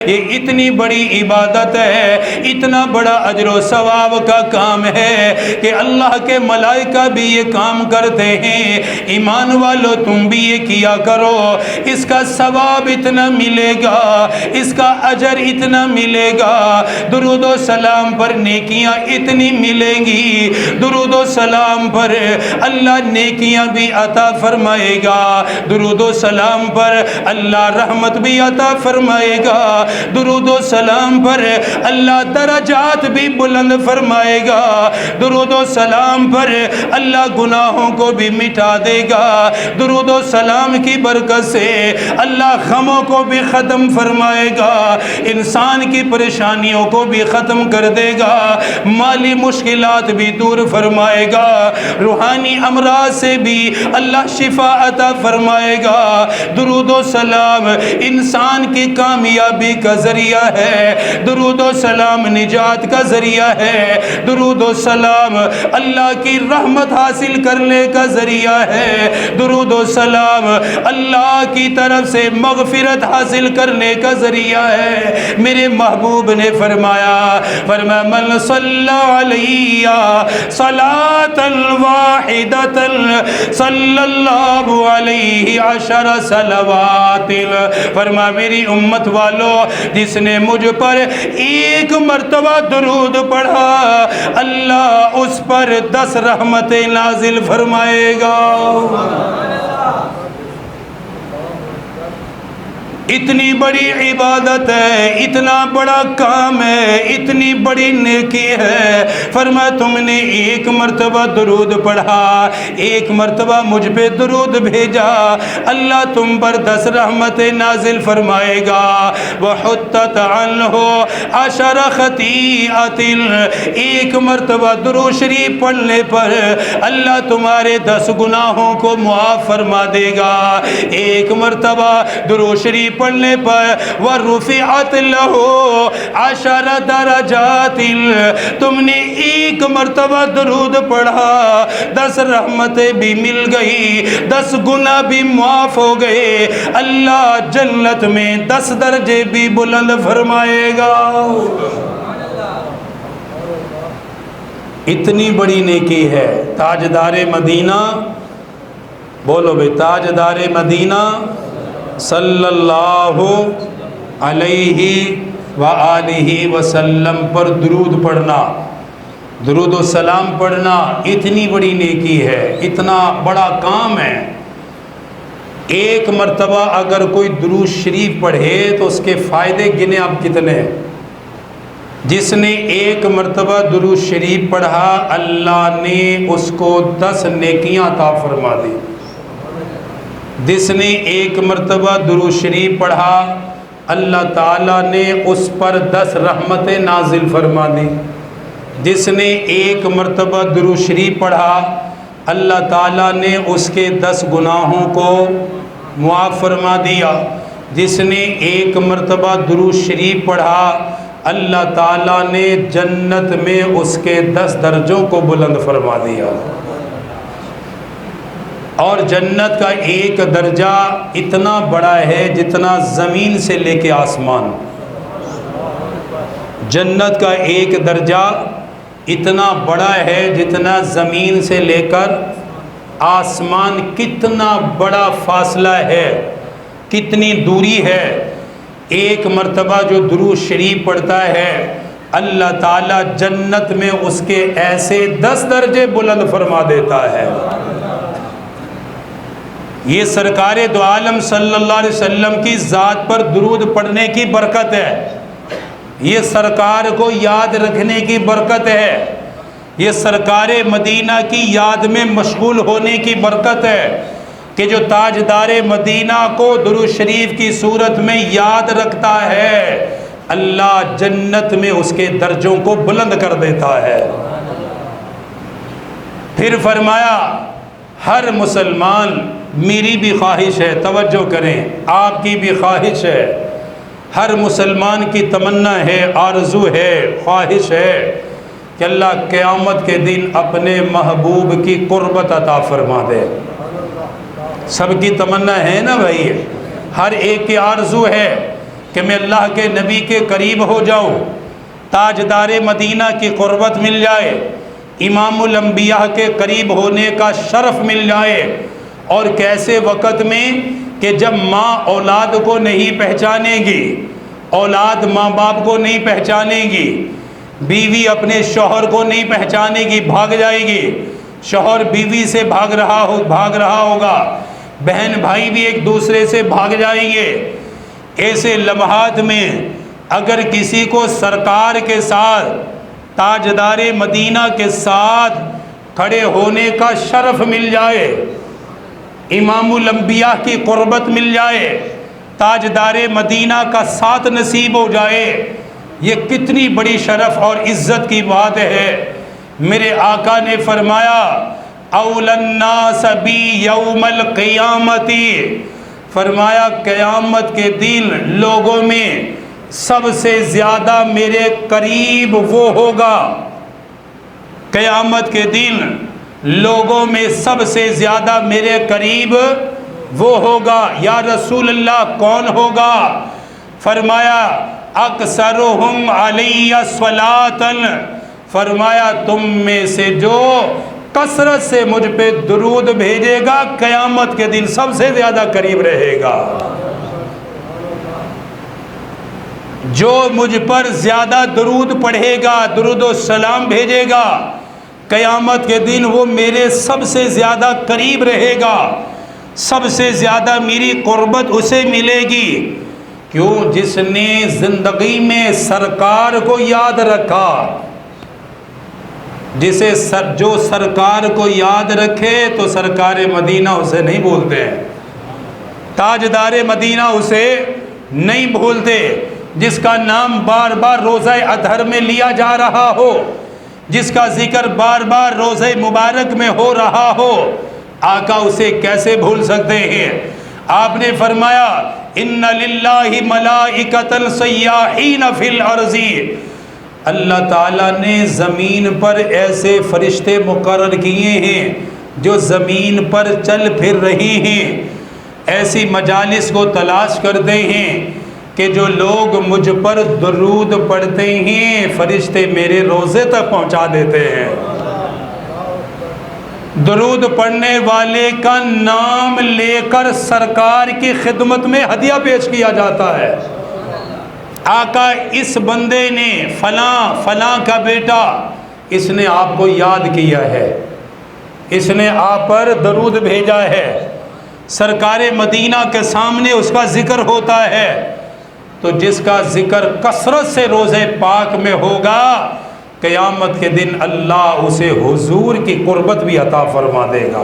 یہ اتنی بڑی عبادت ہے، اتنا بڑا اجر و ثواب کا کام ہے کہ اللہ کے ملائکہ بھی یہ کام کرتے ہیں۔ ایمان والو تم بھی یہ کیا کرو، اس کا ثواب اتنا ملے گا، اس کا اجر اتنا ملے گا، درود و سلام پر نیکیاں اتنی ملیں گی، درود و سلام پر اللہ نیکیاں بھی عطا فرمائے گا، درود و سلام پر اللہ رحمت بھی عطا فرمائے گا، درود و سلام پر اللہ درجات بھی بلند فرمائے گا، درود و سلام پر اللہ گناہوں کو بھی مٹا دے گا، درود و سلام کی برکت سے اللہ غموں کو بھی ختم فرمائے گا، انسان کی پریشانیوں کو بھی ختم کر دے گا، مالی مشکلات بھی دور فرمائے گا، روحانی امراض سے بھی اللہ شفا عطا فرمائے گا۔ درود و سلام انسان کی کامیابی کا ذریعہ ہے، درود و سلام نجات کا ذریعہ ہے، درود و سلام اللہ کی رحمت حاصل کرنے کا ذریعہ ہے، درود و سلام اللہ کی طرف سے مغفرت حاصل کرنے کا ذریعہ ہے۔ میرے محبوب نے فرمایا من صلی علیہ صلاۃ واحدۃ صلی اللہ علیہ عشر صلوات، فرما میری امت والو جس نے مجھ پر ایک مرتبہ درود پڑھا اللہ اس پر 10 رحمتیں نازل فرمائے گا۔ اتنی بڑی عبادت ہے، اتنا بڑا کام ہے، اتنی بڑی نیکی ہے، فرمایا تم نے ایک مرتبہ درود پڑھا، ایک مرتبہ مجھ پہ درود بھیجا، اللہ تم پر 10 رحمتیں نازل فرمائے گا۔ وحطت عنہ 10 خطیئۃ، ایک مرتبہ درود شریف پڑھنے پر اللہ تمہارے 10 گناہوں کو معاف فرما دے گا، ایک مرتبہ درود شریف پڑھنے پر وَرُفِعَتْ لَهُ 10 درجات، تم نے ایک مرتبہ درود پڑھا 10 رحمتیں بھی مل گئی، 10 گناہ بھی معاف ہو گئے، اللہ جنت میں 10 درجے بھی بلند فرمائے گا۔ اتنی بڑی نیکی ہے۔ تاجدار مدینہ، بولو بھئی تاجدار مدینہ صلی اللہ علیہ وآلہ وسلم پر درود پڑھنا، درود و سلام پڑھنا اتنی بڑی نیکی ہے، اتنا بڑا کام ہے۔ ایک مرتبہ اگر کوئی درود شریف پڑھے تو اس کے فائدے گنے آپ کتنے ہیں؟ جس نے ایک مرتبہ درود شریف پڑھا اللہ نے اس کو 10 نیکیاں عطا فرما دی، جس نے ایک مرتبہ درود شریف پڑھا اللہ تعالیٰ نے اس پر 10 رحمتیں نازل فرما دی، جس نے ایک مرتبہ درود شریف پڑھا اللہ تعالیٰ نے اس کے 10 گناہوں کو معاف فرما دیا، جس نے ایک مرتبہ درود شریف پڑھا اللہ تعالیٰ نے جنت میں اس کے 10 درجوں کو بلند فرما دیا۔ اور جنت کا ایک درجہ اتنا بڑا ہے جتنا زمین سے لے کے آسمان، جنت کا ایک درجہ اتنا بڑا ہے جتنا زمین سے لے کر آسمان، کتنا بڑا فاصلہ ہے، کتنی دوری ہے۔ ایک مرتبہ جو درود شریف پڑھتا ہے اللہ تعالیٰ جنت میں اس کے ایسے 10 درجے بلند فرما دیتا ہے۔ یہ سرکار دو عالم صلی اللہ علیہ وسلم کی ذات پر درود پڑھنے کی برکت ہے، یہ سرکار کو یاد رکھنے کی برکت ہے، یہ سرکار مدینہ کی یاد میں مشغول ہونے کی برکت ہے کہ جو تاجدار مدینہ کو درود شریف کی صورت میں یاد رکھتا ہے اللہ جنت میں اس کے درجوں کو بلند کر دیتا ہے۔ پھر فرمایا ہر مسلمان، میری بھی خواہش ہے، توجہ کریں، آپ کی بھی خواہش ہے، ہر مسلمان کی تمنا ہے، آرزو ہے، خواہش ہے کہ اللہ قیامت کے دن اپنے محبوب کی قربت عطا فرما دے۔ سب کی تمنا ہے نا بھائی، ہر ایک کی آرزو ہے کہ میں اللہ کے نبی کے قریب ہو جاؤں، تاجدار مدینہ کی قربت مل جائے، امام الانبیاء کے قریب ہونے کا شرف مل جائے، اور کیسے وقت میں کہ جب ماں اولاد کو نہیں پہچانے گی، اولاد ماں باپ کو نہیں پہچانے گی، بیوی اپنے شوہر کو نہیں پہچانے گی، بھاگ جائے گی، شوہر بیوی سے بھاگ رہا ہوگا، بہن بھائی بھی ایک دوسرے سے بھاگ جائیں گے۔ ایسے لمحات میں اگر کسی کو سرکار کے ساتھ، تاجدار مدینہ کے ساتھ کھڑے ہونے کا شرف مل جائے، امام الانبیاء کی قربت مل جائے، تاجدار مدینہ کا ساتھ نصیب ہو جائے، یہ کتنی بڑی شرف اور عزت کی بات ہے۔ میرے آقا نے فرمایا اولی الناس بی یوم القیامت، فرمایا قیامت کے دن لوگوں میں سب سے زیادہ میرے قریب وہ ہوگا، قیامت کے دن لوگوں میں سب سے زیادہ میرے قریب وہ ہوگا۔ یا رسول اللہ کون ہوگا؟ فرمایا اکثرہم علی صلاۃ، فرمایا تم میں سے جو کثرت سے مجھ پہ درود بھیجے گا قیامت کے دن سب سے زیادہ قریب رہے گا۔ جو مجھ پر زیادہ درود پڑھے گا، درود و سلام بھیجے گا، قیامت کے دن وہ میرے سب سے زیادہ قریب رہے گا، سب سے زیادہ میری قربت اسے ملے گی۔ کیوں؟ جس نے زندگی میں سرکار کو یاد رکھا۔ جو سرکار کو یاد رکھے تو سرکار مدینہ اسے نہیں بھولتے ہیں، تاجدار مدینہ اسے نہیں بھولتے۔ جس کا نام بار بار روزہ اطہر میں لیا جا رہا ہو، جس کا ذکر بار بار روزہ مبارک میں ہو رہا ہو، آقا اسے کیسے بھول سکتے ہیں؟ آپ نے فرمایا ان للہ ملائکۃ سیاحین فی الارض، اللہ تعالیٰ نے زمین پر ایسے فرشتے مقرر کیے ہیں جو زمین پر چل پھر رہے ہیں، ایسی مجالس کو تلاش کرتے ہیں کہ جو لوگ مجھ پر درود پڑھتے ہیں فرشتے میرے روزے تک پہنچا دیتے ہیں۔ درود پڑھنے والے کا نام لے کر سرکار کی خدمت میں ہدیہ پیش کیا جاتا ہے۔ آقا اس بندے نے فلاں کا بیٹا، اس نے آپ کو یاد کیا ہے، اس نے آپ پر درود بھیجا ہے، سرکار مدینہ کے سامنے اس کا ذکر ہوتا ہے، تو جس کا ذکر کثرت سے روزے پاک میں ہوگا قیامت کے دن اللہ اسے حضور کی قربت بھی عطا فرما دے گا۔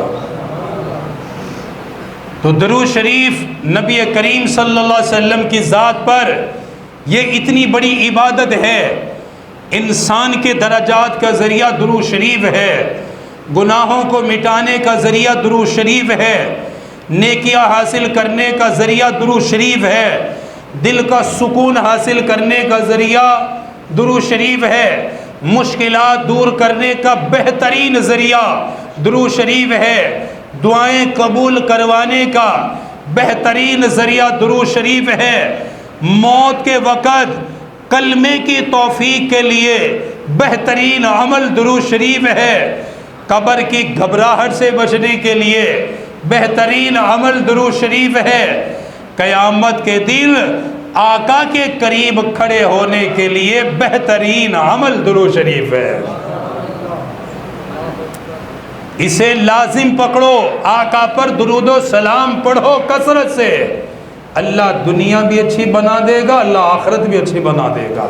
تو درود شریف نبی کریم صلی اللہ علیہ وسلم کی ذات پر یہ اتنی بڑی عبادت ہے، انسان کے درجات کا ذریعہ درود شریف ہے، گناہوں کو مٹانے کا ذریعہ درود شریف ہے، نیکیاں حاصل کرنے کا ذریعہ درود شریف ہے، دل کا سکون حاصل کرنے کا ذریعہ درود شریف ہے، مشکلات دور کرنے کا بہترین ذریعہ درود شریف ہے، دعائیں قبول کروانے کا بہترین ذریعہ درود شریف ہے، موت کے وقت کلمے کی توفیق کے لیے بہترین عمل درود شریف ہے، قبر کی گھبراہٹ سے بچنے کے لیے بہترین عمل درود شریف ہے، قیامت کے دن آقا کے قریب کھڑے ہونے کے لیے بہترین عمل درود شریف ہے۔ اسے لازم پکڑو، آقا پر درود و سلام پڑھو کثرت سے، اللہ دنیا بھی اچھی بنا دے گا، اللہ آخرت بھی اچھی بنا دے گا۔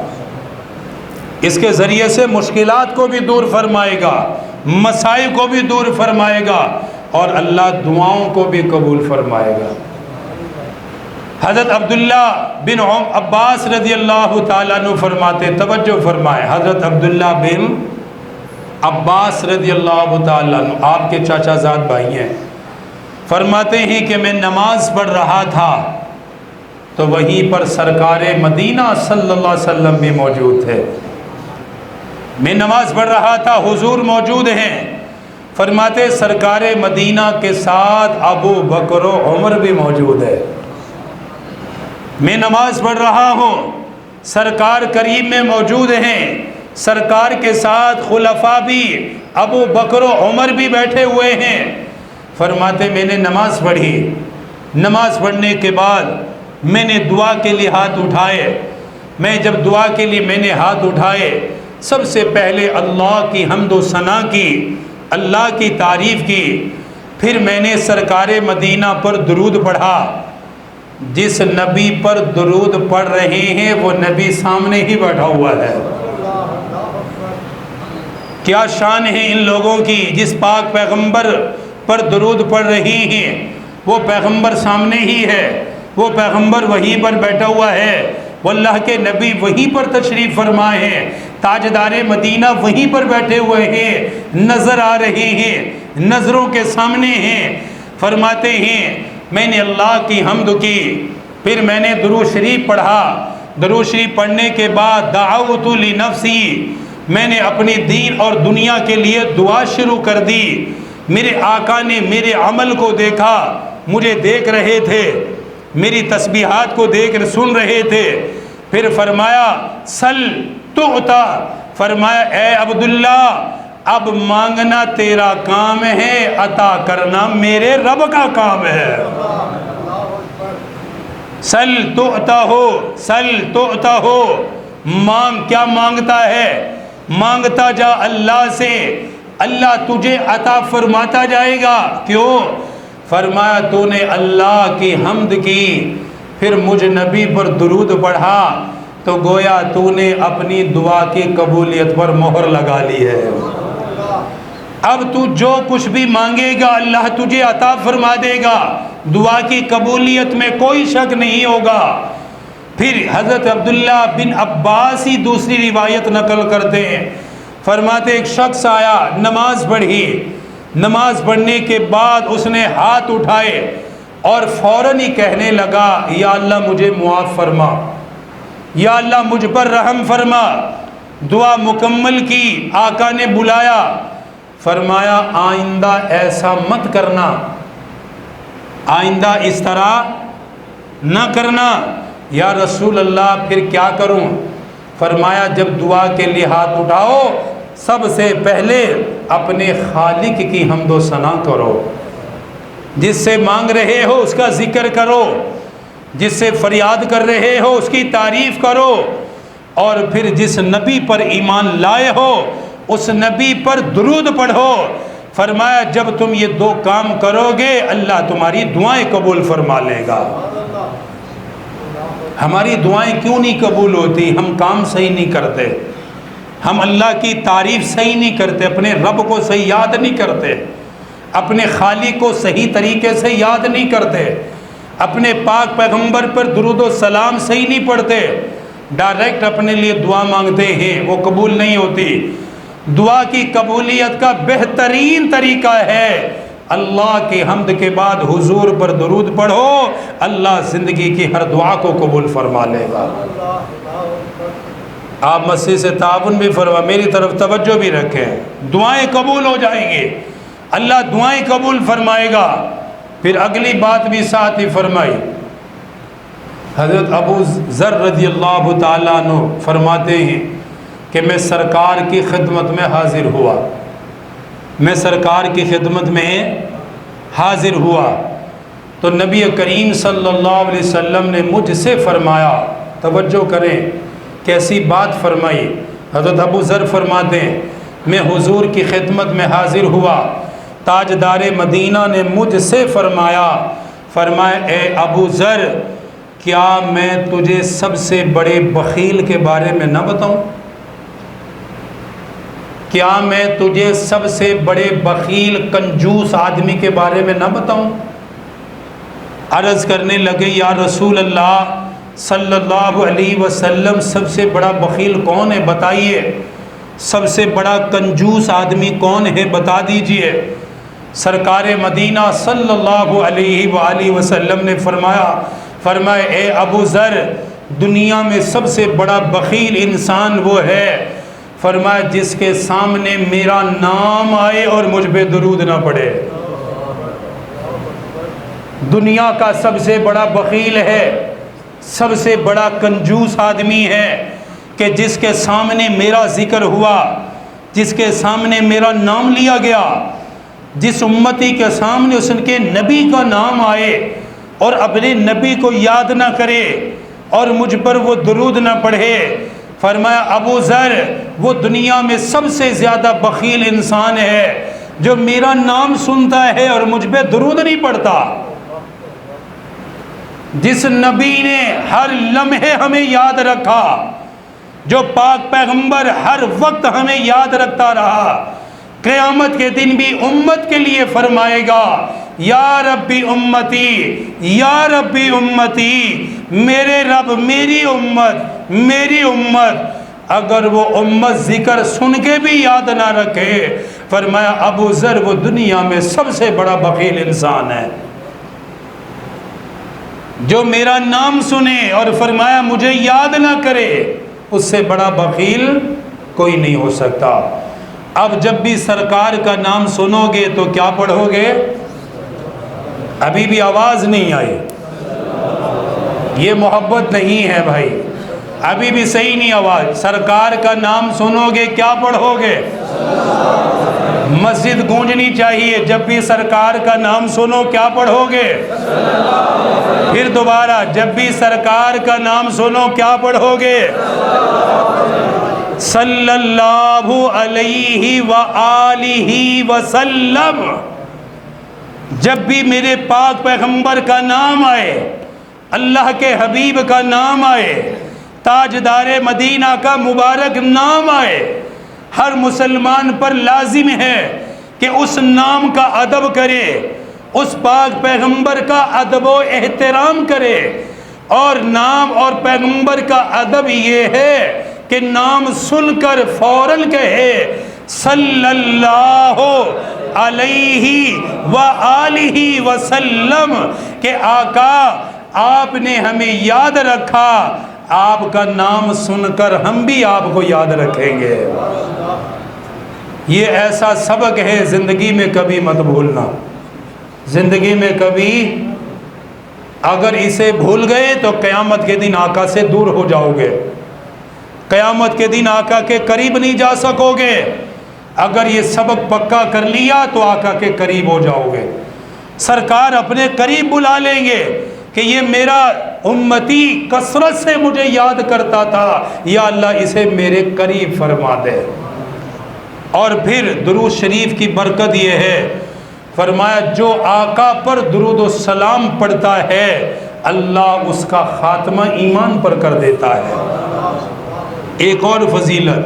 اس کے ذریعے سے مشکلات کو بھی دور فرمائے گا، مسائل کو بھی دور فرمائے گا، اور اللہ دعاؤں کو بھی قبول فرمائے گا۔ حضرت عبداللہ بن عباس رضی اللہ تعالیٰ عنہ فرماتے، توجہ فرمائے، حضرت عبداللہ بن عباس رضی اللہ تعالیٰ عنہ آپ کے چاچا زاد بھائی ہیں، فرماتے ہیں کہ میں نماز پڑھ رہا تھا تو وہیں پر سرکار مدینہ صلی اللہ علیہ وسلم بھی موجود تھے۔ میں نماز پڑھ رہا تھا، حضور موجود ہیں، فرماتے سرکار مدینہ کے ساتھ ابو بکر و عمر بھی موجود ہے۔ میں نماز پڑھ رہا ہوں، سرکار قریب میں موجود ہیں، سرکار کے ساتھ خلفاء بھی، ابو بکر و عمر بھی بیٹھے ہوئے ہیں۔ فرماتے میں نے نماز پڑھی، نماز پڑھنے کے بعد میں نے دعا کے لیے ہاتھ اٹھائے۔ میں جب دعا کے لیے میں نے ہاتھ اٹھائے، سب سے پہلے اللہ کی حمد و ثنا کی، اللہ کی تعریف کی، پھر میں نے سرکار مدینہ پر درود پڑھا۔ جس نبی پر درود پڑھ رہے ہیں وہ نبی سامنے ہی بیٹھا ہوا ہے۔ کیا شان ہے ان لوگوں کی، جس پاک پیغمبر پر درود پڑھ رہی ہیں وہ پیغمبر سامنے ہی ہے، وہ پیغمبر وہیں پر بیٹھا ہوا ہے، وہ اللہ کے نبی وہیں پر تشریف فرمائے ہیں، تاجدار مدینہ وہیں پر بیٹھے ہوئے ہیں، نظر آ رہے ہیں، نظروں کے سامنے ہیں۔ فرماتے ہیں میں نے اللہ کی حمد کی، پھر میں نے درود شریف پڑھا۔ درود شریف پڑھنے کے بعد دعوت لنفسی، میں نے اپنی دین اور دنیا کے لیے دعا شروع کر دی۔ میرے آقا نے میرے عمل کو دیکھا، مجھے دیکھ رہے تھے، میری تسبیحات کو دیکھ کر سن رہے تھے۔ پھر فرمایا سل تعطا، فرمایا اے عبداللہ اب مانگنا تیرا کام ہے، عطا کرنا میرے رب کا کام ہے۔ سل تعطا ہو، سل تعطا ہو، مانگ، کیا مانگتا ہے؟ مانگتا جا اللہ سے، اللہ تجھے عطا فرماتا جائے گا۔ کیوں؟ فرمایا تو نے اللہ کی حمد کی، پھر مجھ نبی پر درود پڑھا، تو گویا تو نے اپنی دعا کی قبولیت پر مہر لگا لی ہے۔ اب تو جو کچھ بھی مانگے گا اللہ تجھے عطا فرما دے گا، دعا کی قبولیت میں کوئی شک نہیں ہوگا۔ پھر حضرت عبداللہ بن عباس ہی دوسری روایت نقل کرتے ہیں، فرماتے ایک شخص آیا، نماز پڑھی، نماز پڑھنے کے بعد اس نے ہاتھ اٹھائے اور فوراً ہی کہنے لگا یا اللہ مجھے معاف فرما، یا اللہ مجھ پر رحم فرما۔ دعا مکمل کی، آقا نے بلایا، فرمایا آئندہ ایسا مت کرنا، آئندہ اس طرح نہ کرنا۔ یا رسول اللہ پھر کیا کروں؟ فرمایا جب دعا کے لیے ہاتھ اٹھاؤ سب سے پہلے اپنے خالق کی حمد و ثنا کرو، جس سے مانگ رہے ہو اس کا ذکر کرو، جس سے فریاد کر رہے ہو اس کی تعریف کرو، اور پھر جس نبی پر ایمان لائے ہو اس نبی پر درود پڑھو۔ فرمایا جب تم یہ دو کام کرو گے اللہ تمہاری دعائیں قبول فرما لے گا۔ ہماری دعائیں کیوں نہیں قبول ہوتی؟ ہم کام صحیح نہیں کرتے، ہم اللہ کی تعریف صحیح نہیں کرتے، اپنے رب کو صحیح یاد نہیں کرتے، اپنے خالق کو صحیح طریقے سے یاد نہیں کرتے، اپنے پاک پیغمبر پر درود و سلام صحیح نہیں پڑھتے، ڈائریکٹ اپنے لیے دعا مانگتے ہیں، وہ قبول نہیں ہوتی۔ دعا کی قبولیت کا بہترین طریقہ ہے اللہ کی حمد کے بعد حضور پر درود پڑھو، اللہ زندگی کی ہر دعا کو قبول فرما لے گا۔ آپ مسجد سے تعاون بھی فرما، میری طرف توجہ بھی رکھیں، دعائیں قبول ہو جائیں گی، اللہ دعائیں قبول فرمائے گا۔ پھر اگلی بات بھی ساتھ ہی فرمائی، حضرت ابو ذر رضی اللہ تعالیٰ عنہ فرماتے ہیں کہ میں سرکار کی خدمت میں حاضر ہوا، میں سرکار کی خدمت میں حاضر ہوا تو نبی کریم صلی اللہ علیہ وسلم نے مجھ سے فرمایا، توجہ کریں کیسی بات فرمائی۔ حضرت ابو ذر فرماتے ہیں میں حضور کی خدمت میں حاضر ہوا، تاجدار مدینہ نے مجھ سے فرمایا اے ابو ذر کیا میں تجھے سب سے بڑے بخیل کے بارے میں نہ بتاؤں؟ کیا میں تجھے سب سے بڑے بخیل کنجوس آدمی کے بارے میں نہ بتاؤں؟ عرض کرنے لگے یا رسول اللہ صلی اللہ علیہ وسلم سب سے بڑا بخیل کون ہے بتائیے، سب سے بڑا کنجوس آدمی کون ہے بتا دیجئے۔ سرکار مدینہ صلی اللہ علیہ وآلہ وسلم نے فرمایا اے ابو ذر دنیا میں سب سے بڑا بخیل انسان وہ ہے، فرمایا جس کے سامنے میرا نام آئے اور مجھ پہ درود نہ پڑے۔ دنیا کا سب سے بڑا بخیل ہے سب سے بڑا کنجوس آدمی ہے کہ جس کے سامنے میرا ذکر ہوا، جس کے سامنے میرا نام لیا گیا، جس امتی کے سامنے اس کے نبی کا نام آئے اور اپنے نبی کو یاد نہ کرے اور مجھ پر وہ درود نہ پڑھے، فرمایا ابو ذر وہ دنیا میں سب سے زیادہ بخیل انسان ہے جو میرا نام سنتا ہے اور مجھ پہ درود نہیں پڑھتا۔ جس نبی نے ہر لمحے ہمیں یاد رکھا، جو پاک پیغمبر ہر وقت ہمیں یاد رکھتا رہا، قیامت کے دن بھی امت کے لیے فرمائے گا یا ربی امتی، یا ربی امتی، میرے رب میری امت، میری امت۔ اگر وہ امت ذکر سن کے بھی یاد نہ رکھے، فرمایا ابو ذر وہ دنیا میں سب سے بڑا بخیل انسان ہے۔ جو میرا نام سنے اور فرمایا مجھے یاد نہ کرے، اس سے بڑا بخیل کوئی نہیں ہو سکتا۔ اب جب بھی سرکار کا نام سنو گے تو کیا پڑھو گے؟ ابھی بھی آواز نہیں آئی، یہ محبت نہیں ہے بھائی، ابھی بھی صحیح نہیں آواز۔ سرکار کا نام سنو گے کیا پڑھو گے؟ مسجد گونجنی چاہیے، جب بھی سرکار کا نام سنو کیا پڑھو گے؟ پھر دوبارہ جب بھی سرکار کا نام سنو کیا پڑھو گے؟ صلی اللہ علیہ وآلہ وسلم۔ جب بھی میرے پاک پیغمبر کا نام آئے، اللہ کے حبیب کا نام آئے، تاجدار مدینہ کا مبارک نام آئے، ہر مسلمان پر لازم ہے کہ اس نام کا ادب کرے، اس پاک پیغمبر کا ادب و احترام کرے۔ اور نام اور پیغمبر کا ادب یہ ہے کہ نام سن کر فوراً کہے صلی اللہ علیہ وآلہ وسلم کہ آقا آپ نے ہمیں یاد رکھا، آپ کا نام سن کر ہم بھی آپ کو یاد رکھیں گے۔ یہ ایسا سبق ہے زندگی میں کبھی مت بھولنا، زندگی میں کبھی اگر اسے بھول گئے تو قیامت کے دن آقا سے دور ہو جاؤ گے، قیامت کے دن آقا کے قریب نہیں جا سکو گے۔ اگر یہ سبق پکا کر لیا تو آقا کے قریب ہو جاؤ گے، سرکار اپنے قریب بلا لیں گے کہ یہ میرا امتی کثرت سے مجھے یاد کرتا تھا، یا اللہ اسے میرے قریب فرما دے۔ اور پھر درود شریف کی برکت یہ ہے، فرمایا جو آقا پر درود و سلام پڑھتا ہے اللہ اس کا خاتمہ ایمان پر کر دیتا ہے۔ ایک اور فضیلت،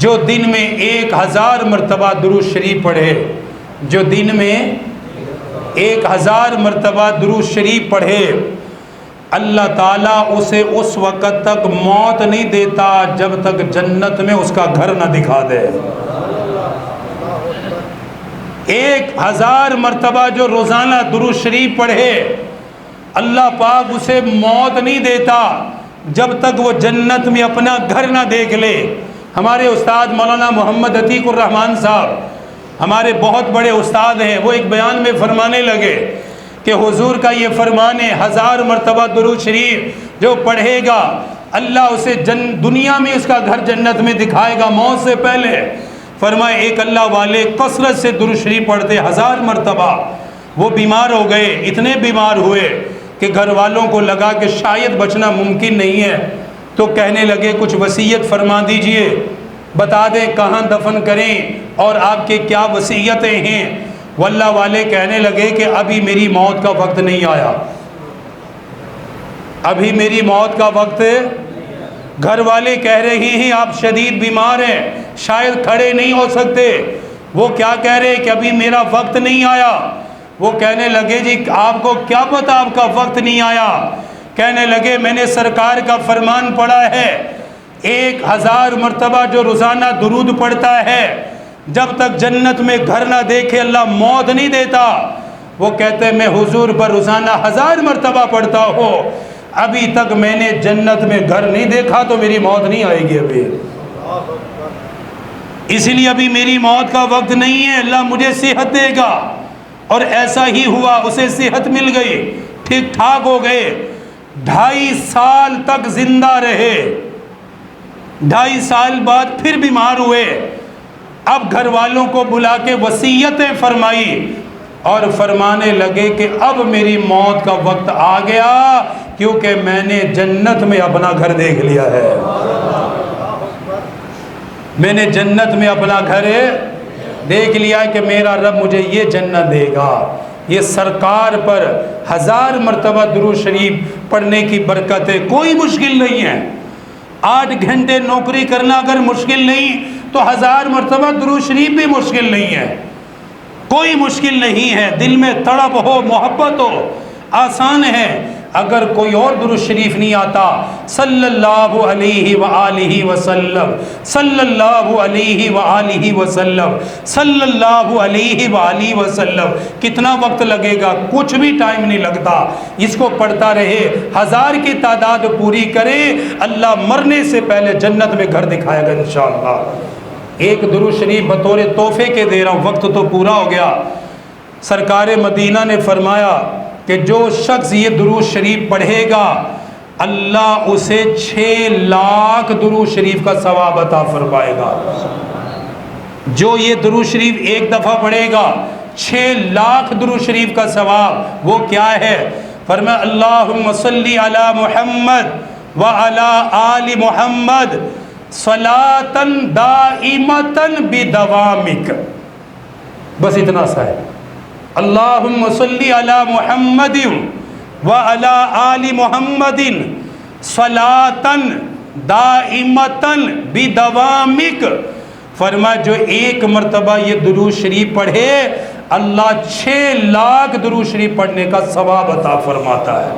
جو دن میں 1000 مرتبہ درود شریف پڑھے، جو دن میں 1000 مرتبہ درود شریف پڑھے، اللہ تعالیٰ اسے اس وقت تک موت نہیں دیتا جب تک جنت میں اس کا گھر نہ دکھا دے۔ 1000 مرتبہ جو روزانہ درود شریف پڑھے، اللہ پاک اسے موت نہیں دیتا جب تک وہ جنت میں اپنا گھر نہ دیکھ لے۔ ہمارے استاد مولانا محمد عتیق الرحمان صاحب ہمارے بہت بڑے استاد ہیں، وہ ایک بیان میں فرمانے لگے کہ حضور کا یہ فرمان ہے 1000 مرتبہ درود شریف جو پڑھے گا اللہ اسے دنیا میں اس کا گھر جنت میں دکھائے گا موت سے پہلے۔ فرمائے ایک اللہ والے کثرت سے درود شریف پڑھتے 1000 مرتبہ، وہ بیمار ہو گئے، اتنے بیمار ہوئے کہ گھر والوں کو لگا کہ شاید بچنا ممکن نہیں ہے، تو کہنے لگے کچھ وصیت فرما دیجئے، بتا دیں کہاں دفن کریں اور آپ کے کیا وصیتیں ہیں۔ واللہ والے کہنے لگے کہ ابھی میری موت کا وقت نہیں آیا، ابھی میری موت کا وقت۔ گھر والے کہہ رہے ہیں آپ شدید بیمار ہیں، شاید کھڑے نہیں ہو سکتے۔ وہ کیا کہہ رہے کہ ابھی میرا وقت نہیں آیا۔ وہ کہنے لگے جی آپ کو کیا پتا آپ کا وقت نہیں آیا؟ کہنے لگے میں نے سرکار کا فرمان پڑھا ہے 1000 مرتبہ جو روزانہ درود پڑھتا ہے جب تک جنت میں گھر نہ دیکھے اللہ موت نہیں دیتا۔ وہ کہتے ہیں میں حضور پر روزانہ 1000 مرتبہ پڑھتا ہوں، ابھی تک میں نے جنت میں گھر نہیں دیکھا تو میری موت نہیں آئے گی ابھی، اس لیے ابھی میری موت کا وقت نہیں ہے، اللہ مجھے صحت دے گا۔ اور ایسا ہی ہوا، اسے صحت مل گئی، ٹھیک ٹھاک ہو گئے۔ 2.5 سال تک زندہ رہے، 2.5 سال بعد پھر بیمار ہوئے، اب گھر والوں کو بلا کے وصیتیں فرمائی اور فرمانے لگے کہ اب میری موت کا وقت آ گیا، کیونکہ میں نے جنت میں اپنا گھر دیکھ لیا ہے، میں نے جنت میں اپنا گھر دیکھ لیا کہ میرا رب مجھے یہ جنت دے گا۔ یہ سرکار پر 1000 مرتبہ درود شریف پڑھنے کی برکت ہے، کوئی مشکل نہیں ہے۔ 8 گھنٹے نوکری کرنا اگر مشکل نہیں تو 1000 مرتبہ درود شریف بھی مشکل نہیں ہے، کوئی مشکل نہیں ہے۔ دل میں تڑپ ہو، محبت ہو، آسان ہے۔ اگر کوئی اور درود شریف نہیں آتا، صلی اللہ علیہ وآلہ وسلم، صلی اللہ علیہ وآلہ وسلم، صلی اللہ علیہ وآلہ وسلم، کتنا وقت لگے گا؟ کچھ بھی ٹائم نہیں لگتا۔ اس کو پڑھتا رہے، 1000 کی تعداد پوری کرے، اللہ مرنے سے پہلے جنت میں گھر دکھائے گا انشاءاللہ۔ ایک درود شریف بطور تحفے کے دے رہا ہوں، وقت تو پورا ہو گیا۔ سرکار مدینہ نے فرمایا کہ جو شخص یہ درود شریف پڑھے گا، اللہ اسے 6 لاکھ درود شریف کا ثواب عطا فرمائے گا۔ جو یہ درود شریف ایک دفعہ پڑھے گا، 6 لاکھ درود شریف کا ثواب۔ وہ کیا ہے؟ فرمایا اللہم صلی علی محمد وعلی آل محمد صلاۃ دائمۃ بدوامک، بس اتنا سا ہے۔ اللہم صلی علی محمد وعلی آل محمد صلاۃ دائمۃ بدوامک۔ فرمایا جو ایک مرتبہ یہ درود شریف پڑھے، اللہ 6 لاکھ درود شریف پڑھنے کا ثواب عطا فرماتا ہے۔